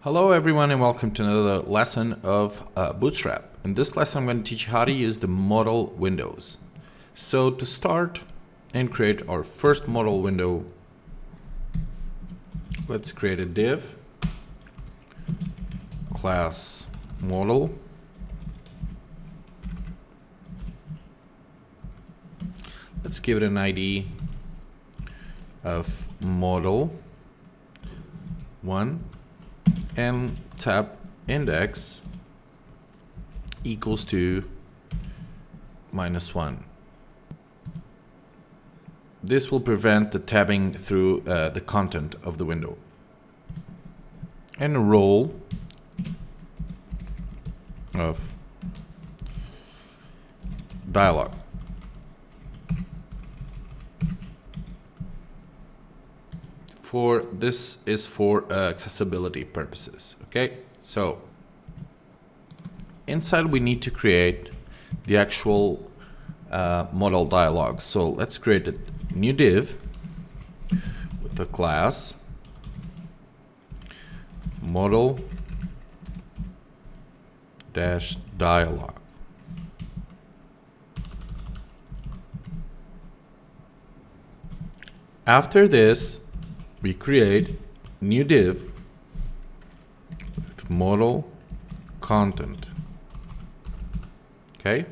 Hello everyone and welcome to another lesson of Bootstrap. In this lesson I'm going to teach you how to use the modal windows. So to start and create our first modal window, let's create a div, class modal, let's give it an ID of modal 1 and tab index equals to -1. This will prevent the tabbing through the content of the window. And a role of dialog. This is for accessibility purposes. Okay, so inside we need to create the actual modal dialog. So let's create a new div with a class modal dash dialog. After this, we create new div with modal content. Okay.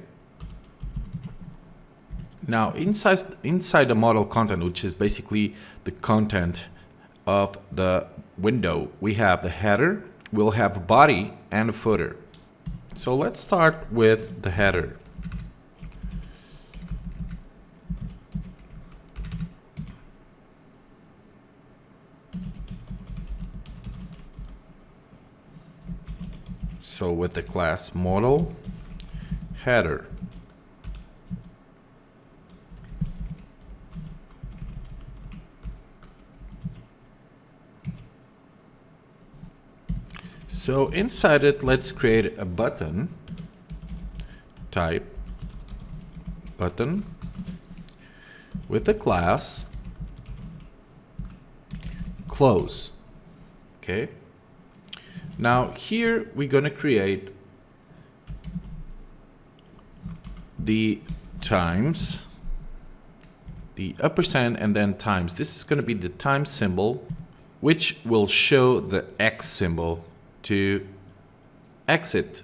Now inside the modal content, which is basically the content of the window, we have the header, we'll have a body and a footer. So let's start with the header. So with the class modal header, so inside it, let's create a button, type button with the class close. Okay. Now here we're going to create the times, the ampersand and then times. This is going to be the times symbol, which will show the X symbol to exit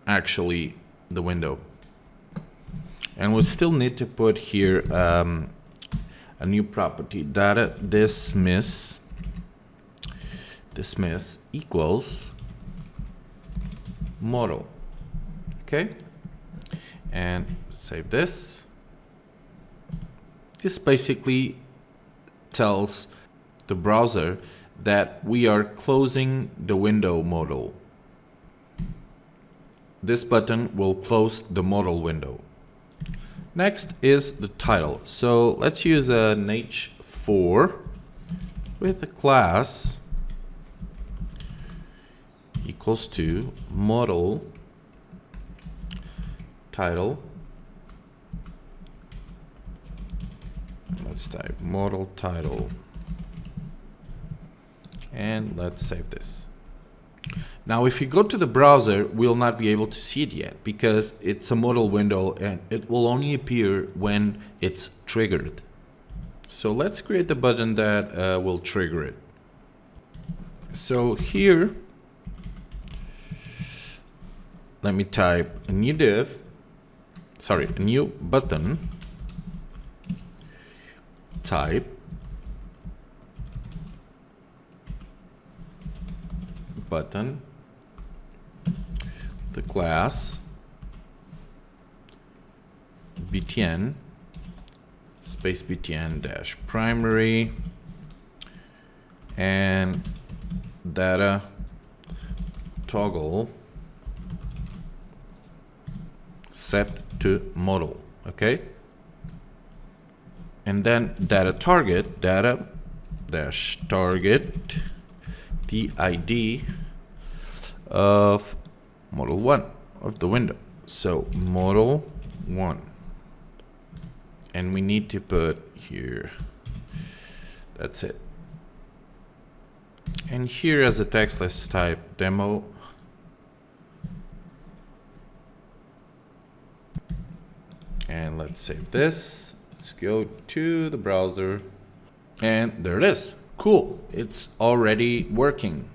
actually the window. And we still need to put here a new property, data dismiss equals modal. Okay, and save this. This basically tells the browser that we are closing the window modal. This button will close the modal window. Next is the title. So let's use an h4 with a class equals to modal title. Let's type modal title and let's save this. Now if you go to the browser, we'll not be able to see it yet because it's a modal window and it will only appear when it's triggered. So let's create the button that will trigger it. So here, let me type a new a new button, type button, the class btn space btn dash primary and data toggle set to modal. Okay, and then data target, data dash target the ID of modal 1 of the window. So modal 1, and we need to put here, that's it, And here as a text, let's type demo. And let's save this. Let's go to the browser. And there it is. Cool. It's already working.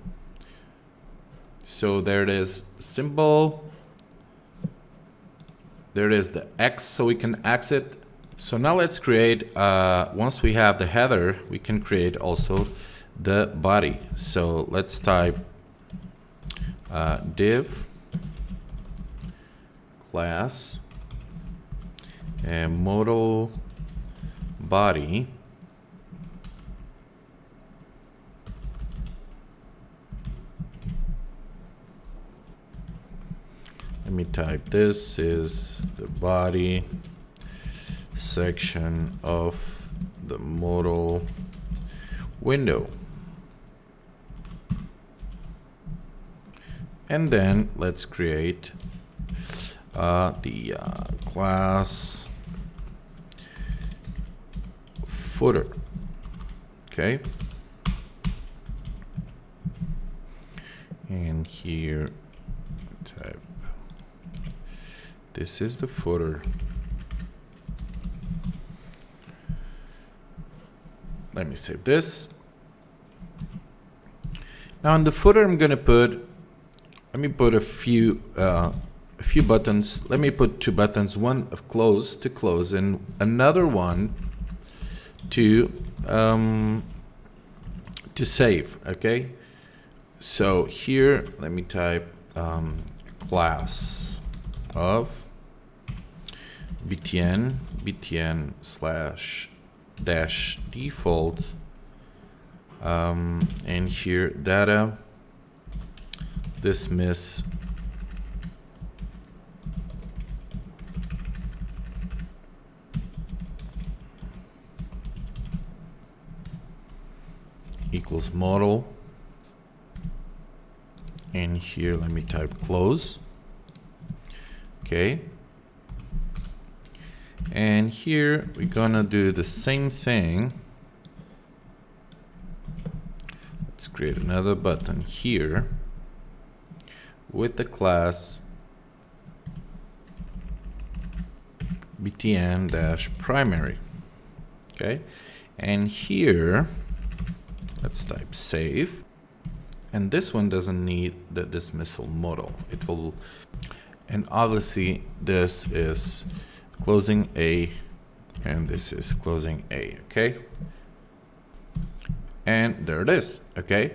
So there it is, symbol. There it is, the X, so we can exit. So now let's create, once we have the header, we can create also the body. So let's type div class and modal body. Let me type, this is the body section of the modal window. And then let's create the class footer. Okay. And here type, this is the footer. Let me save this. Now in the footer, I'm gonna put, let me put a few buttons. Let me put 2 buttons, one of close to close, and another one to save. Okay. So here, let me type class of btn slash dash default, and here data dismiss equals modal, and here let me type close. Okay. And here we're gonna do the same thing. Let's create another button here with the class btn-primary. Okay. And here let's type save. And this one doesn't need the dismissal modal. It will, and obviously this is closing A, and this is closing A. Okay. And there it is. Okay.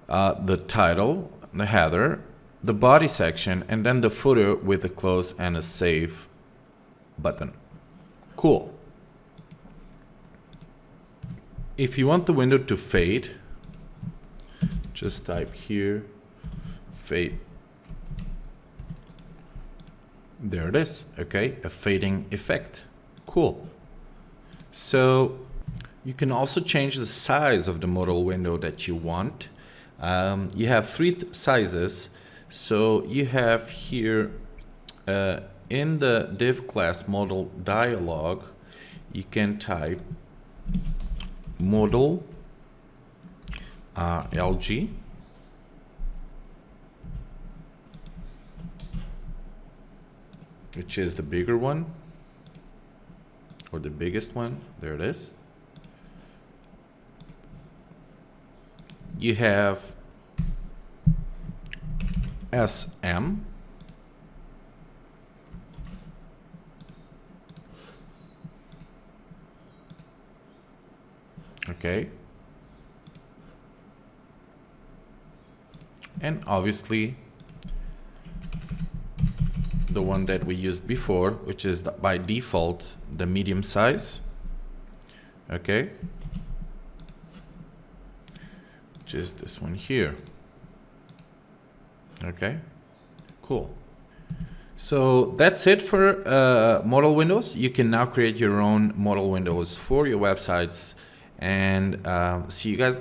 The title, the header, the body section, and then the footer with a close and a save button. Cool. If you want the window to fade, just type here fade. There it is. Okay, a fading effect. Cool. So you can also change the size of the modal window that you want. You have 3 sizes. So you have here in the div class modal dialog, you can type modal LG, which is the bigger one or the biggest one. There it is. You have SM, okay, and obviously the one that we used before, which is by default the medium size, okay, which is this one here. Okay, cool. So that's it for modal windows. You can now create your own modal windows for your websites, and see you guys